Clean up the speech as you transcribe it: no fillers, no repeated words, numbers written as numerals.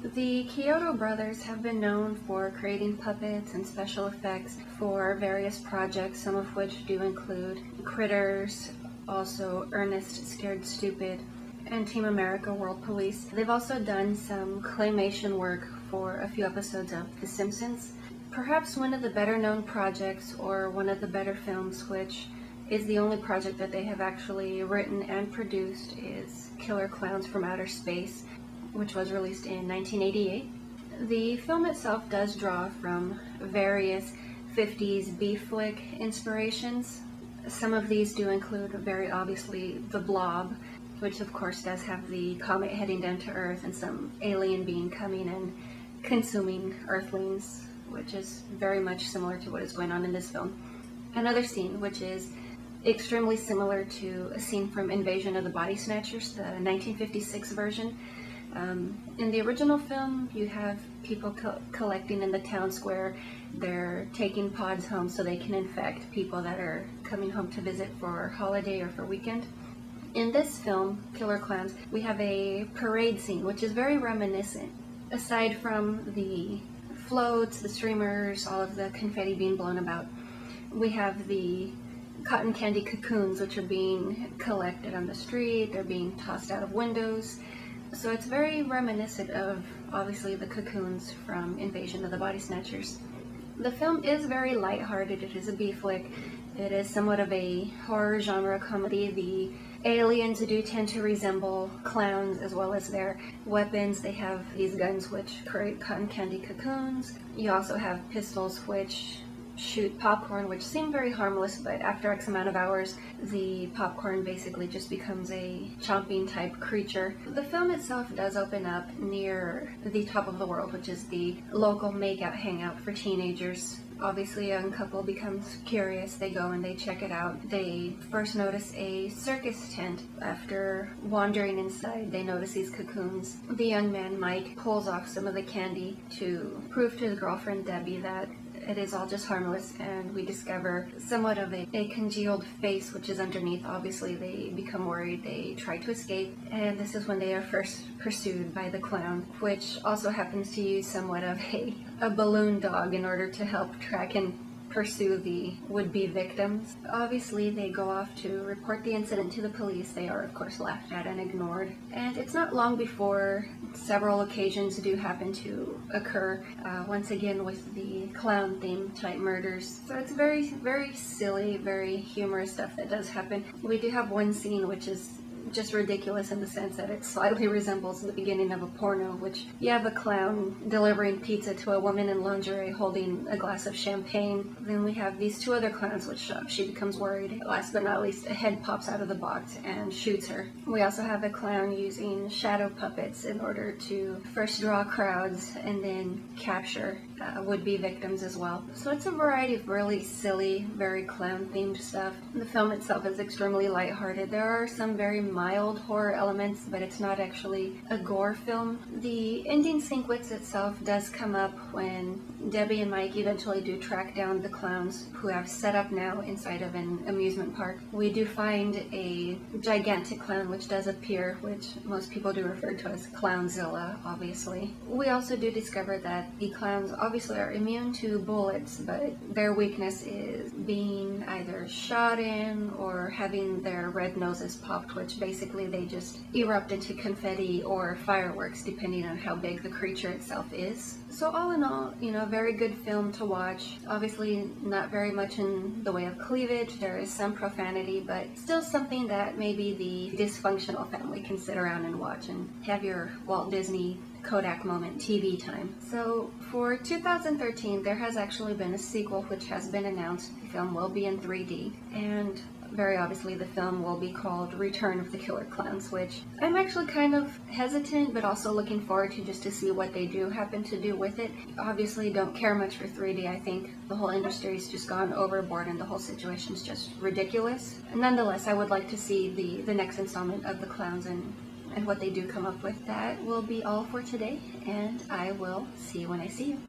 The Kyoto brothers have been known for creating puppets and special effects for various projects, some of which do include Critters, also Ernest Scared Stupid, and Team America World Police. They've also done some claymation work for a few episodes of The Simpsons. Perhaps one of the better known projects, or one of the better films, which is the only project that they have actually written and produced, is Killer Klowns From Outer Space, which was released in 1988. The film itself does draw from various 50s B-flick inspirations. Some of these do include, very obviously, The Blob, which of course does have the comet heading down to Earth and some alien being coming and consuming Earthlings, which is very much similar to what is going on in this film. Another scene, which is extremely similar to a scene from Invasion of the Body Snatchers, the 1956 version. In the original film, you have people collecting in the town square. They're taking pods home so they can infect people that are coming home to visit for holiday or for weekend. In this film, Killer Klowns, we have a parade scene, which is very reminiscent. Aside from the floats, the streamers, all of the confetti being blown about, we have the cotton candy cocoons, which are being collected on the street. They're being tossed out of windows. So it's very reminiscent of, obviously, the cocoons from Invasion of the Body Snatchers. The film is very lighthearted. It is a B-flick. It is somewhat of a horror genre comedy. The aliens do tend to resemble clowns, as well as their weapons. They have these guns which create cotton candy cocoons. You also have pistols which shoot popcorn, which seem very harmless, but after X amount of hours, the popcorn basically just becomes a chomping type creature. The film itself does open up near the top of the world, which is the local makeout hangout for teenagers. Obviously, a young couple becomes curious. They go and they check it out. They first notice a circus tent. After wandering inside, they notice these cocoons. The young man, Mike, pulls off some of the candy to prove to his girlfriend, Debbie, that it is all just harmless, and we discover somewhat of a congealed face which is underneath. Obviously, they become worried. They try to escape, and this is when they are first pursued by the clown, which also happens to use somewhat of a balloon dog in order to help track and pursue the would-be victims. Obviously, they go off to report the incident to the police. They are, of course, laughed at and ignored. And it's not long before several occasions do happen to occur, once again with the clown-theme type murders. So it's very, very silly, very humorous stuff that does happen. We do have one scene which is just ridiculous in the sense that it slightly resembles the beginning of a porno, which you have a clown delivering pizza to a woman in lingerie holding a glass of champagne. Then we have these two other clowns which she becomes worried. Last but not least, a head pops out of the box and shoots her. We also have a clown using shadow puppets in order to first draw crowds and then capture would-be victims as well. So it's a variety of really silly, very clown-themed stuff. The film itself is extremely lighthearted. There are some very mild horror elements, but it's not actually a gore film. The ending sequence itself does come up when Debbie and Mike eventually do track down the clowns who have set up now inside of an amusement park. We do find a gigantic clown which does appear, which most people do refer to as Clownzilla, obviously. We also do discover that the clowns obviously are immune to bullets, but their weakness is being either shot in or having their red noses popped, which basically they just erupt into confetti or fireworks depending on how big the creature itself is. So all in all, a very good film to watch. Obviously not very much in the way of cleavage. There is some profanity, but still something that maybe the dysfunctional family can sit around and watch and have your Walt Disney Kodak moment TV time. So for 2013, there has actually been a sequel which has been announced. The film will be in 3D, and very obviously the film will be called Return of the Killer Klowns, which I'm actually kind of hesitant but also looking forward to, just to see what they do happen to do with it. Obviously don't care much for 3D. I think the whole industry's just gone overboard and the whole situation's just ridiculous. Nonetheless, I would like to see the next installment of the Clowns and what they do come up with. That will be all for today, and I will see you when I see you.